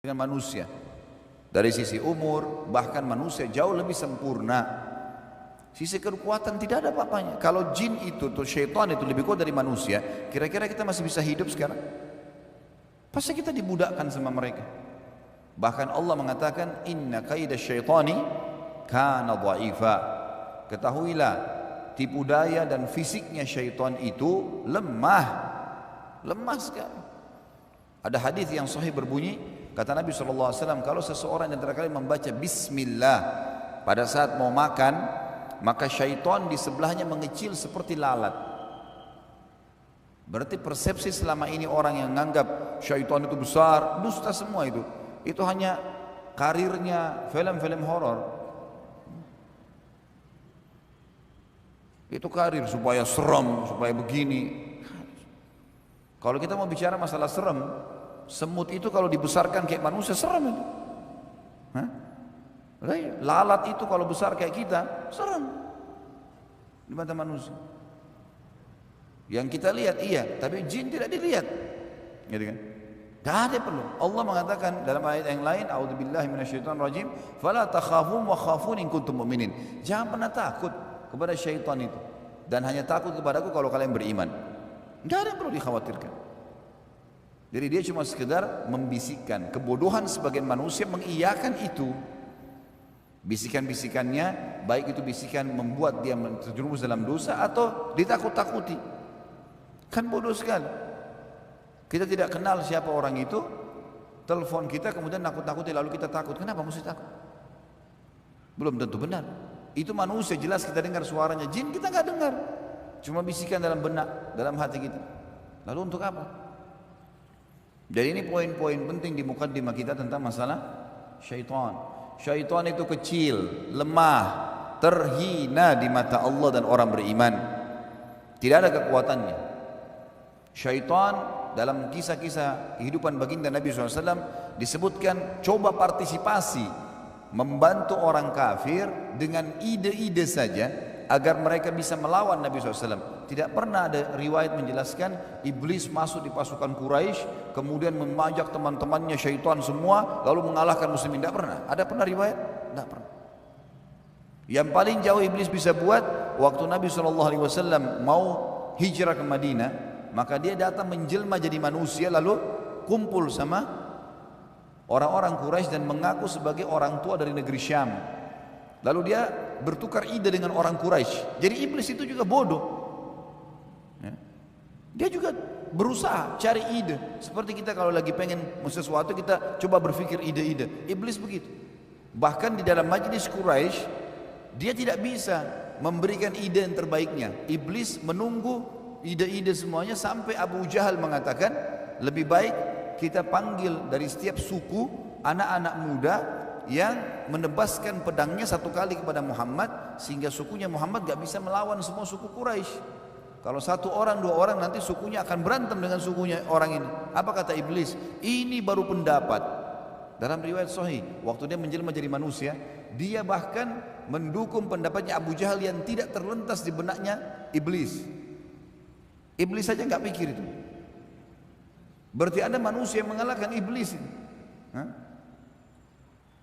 dengan manusia. Dari sisi umur, bahkan manusia jauh lebih sempurna. Sisi kekuatan tidak ada apa-apanya. Kalau jin itu, atau syaitan itu lebih kuat dari manusia, kira-kira kita masih bisa hidup sekarang? Pasti kita dibudakkan sama mereka. Bahkan Allah mengatakan, inna kaida syaitani kana dha'ifa. Ketahuilah, tipu daya dan fisiknya syaitan itu lemah. Lemah sekali. Ada hadis yang sahih berbunyi, kata Nabi SAW, kalau seseorang yang antara kalian membaca Bismillah pada saat mau makan, maka syaitan di sebelahnya mengecil seperti lalat. Berarti persepsi selama ini orang yang menganggap syaitan itu besar, dusta semua itu. Itu hanya karirnya film-film horor. Itu karir supaya serem, supaya begini. Kalau kita mau bicara masalah serem, semut itu kalau dibesarkan kayak manusia serem itu. Hah? Lalat itu kalau besar kayak kita serem di mata manusia. Yang kita lihat iya, tapi jin tidak dilihat, gitu kan? Tidak ada perlu. Allah mengatakan dalam ayat yang lain, A'udzubillahi minasyaitonirrajim, fala takhafun wa khafun in kuntum mu'minin. Jangan pernah takut kepada syaitan itu, dan hanya takut kepadaku kalau kalian beriman. Tidak ada yang perlu dikhawatirkan. Jadi dia cuma sekedar membisikkan. Kebodohan sebagian manusia mengiyakan itu. Bisikan-bisikannya, baik itu bisikan membuat dia terjerumus dalam dosa atau ditakut-takuti. Kan bodoh sekali. Kita tidak kenal siapa orang itu, telepon kita kemudian nakut-nakuti lalu kita takut. Kenapa mesti takut? Belum tentu benar. Itu manusia jelas kita dengar suaranya, jin kita nggak dengar. Cuma bisikan dalam benak, dalam hati kita. Lalu untuk apa? Jadi ini poin-poin penting di mukaddimah kita tentang masalah syaitan. Syaitan itu kecil, lemah, terhina di mata Allah dan orang beriman. Tidak ada kekuatannya. Syaitan dalam kisah-kisah kehidupan baginda Nabi SAW disebutkan coba partisipasi membantu orang kafir dengan ide-ide saja agar mereka bisa melawan Nabi SAW. Tidak pernah ada riwayat menjelaskan iblis masuk di pasukan Quraisy kemudian memajak teman-temannya syaitan semua lalu mengalahkan muslimin. Tidak pernah. Ada pernah riwayat? Tidak pernah. Yang paling jauh iblis bisa buat waktu Nabi SAW mau hijrah ke Madinah, maka dia datang menjelma jadi manusia lalu kumpul sama orang-orang Quraisy dan mengaku sebagai orang tua dari negeri Syam. Lalu dia bertukar ide dengan orang Quraisy. Jadi iblis itu juga bodoh. Dia juga berusaha cari ide. Seperti kita kalau lagi pengen sesuatu kita coba berpikir ide-ide. Iblis begitu. Bahkan di dalam majlis Quraisy dia tidak bisa memberikan ide yang terbaiknya. Iblis menunggu ide-ide semuanya sampai Abu Jahal mengatakan lebih baik kita panggil dari setiap suku anak-anak muda yang menebaskan pedangnya satu kali kepada Muhammad sehingga sukunya Muhammad gak bisa melawan semua suku Quraisy. Kalau satu orang dua orang nanti sukunya akan berantem dengan sukunya orang ini. Apa kata iblis? Ini baru pendapat. Dalam riwayat sahih, waktu dia menjelma jadi manusia, dia bahkan mendukung pendapatnya Abu Jahal yang tidak terlintas di benaknya iblis. Iblis saja gak pikir itu. Berarti ada manusia yang mengalahkan iblis ini.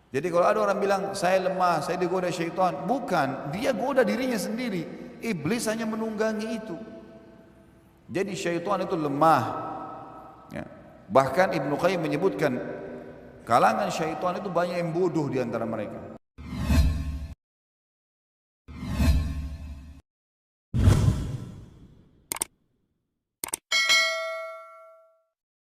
Jadi kalau ada orang bilang saya lemah, saya digoda syaitan, bukan, dia goda dirinya sendiri. Iblis hanya menunggangi itu. Jadi syaitan itu lemah. Ya. Bahkan Ibnu Qayyim menyebutkan kalangan syaitan itu banyak yang bodoh di antara mereka.